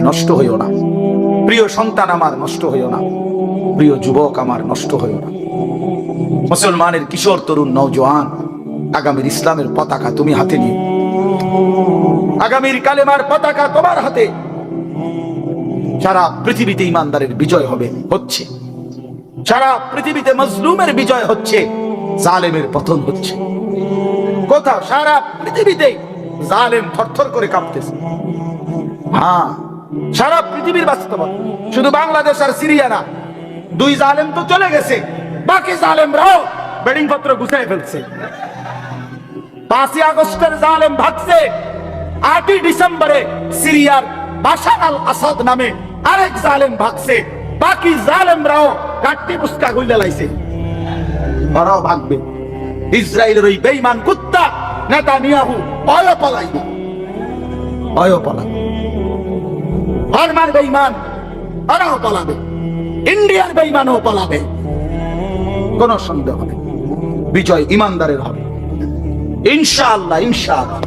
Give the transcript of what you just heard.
নষ্ট হইও না। প্রিয় সন্তান আমার, নষ্ট হইও না। প্রিয় যুবক আমার, নষ্ট হইও না। মুসলমানের কিশোর তরুণ নওজোয়ান, আগামীর ইসলামের পতাকা তুমি হাতে নিয়ে, আগামীর কালেমার পতাকা তোমার হাতে। সারা পৃথিবীতে ইমানদারের বিজয় হবে, হচ্ছে। সারা পৃথিবীতে মজলুমের বিজয় হচ্ছে, জালেমের পতন হচ্ছে। কোথাও সারা পৃথিবীতে জালেম থরথর করে কাঁপতেছে। হ্যাঁ, সারা পৃথিবীর বাস্তবতা, শুধু বাংলাদেশ আর সিরিয়া না। দুই জালেম তো চলে গেছে, বাকি জালেমরাও বেডিং পত্র গুছিয়ে ফেলছে। 5ই আগস্টের জালেম ভাগছে, 8ই ডিসেম্বরে সিরিয়ার বাশার আল আসাদ নামে আরেক জালেম ভাগছে। বাকি জালেমরাও কাট্টি পুস্কা গুইলে লাইছে, ওরাও ভাগবে। ইসরায়েলের ওই বেঈমান কুত্তা নেতানিয়াহু অয় পলাইবে, অয় পলাবে। বার্মার বেঈমান ওরাও পলাবে, ইন্ডিয়ার বেঈমানও পলাবে। কোন সন্দেহ নেই, বিজয় ইমানদারের হবে ইনশাআল্লাহ, ইনশাআল্লাহ।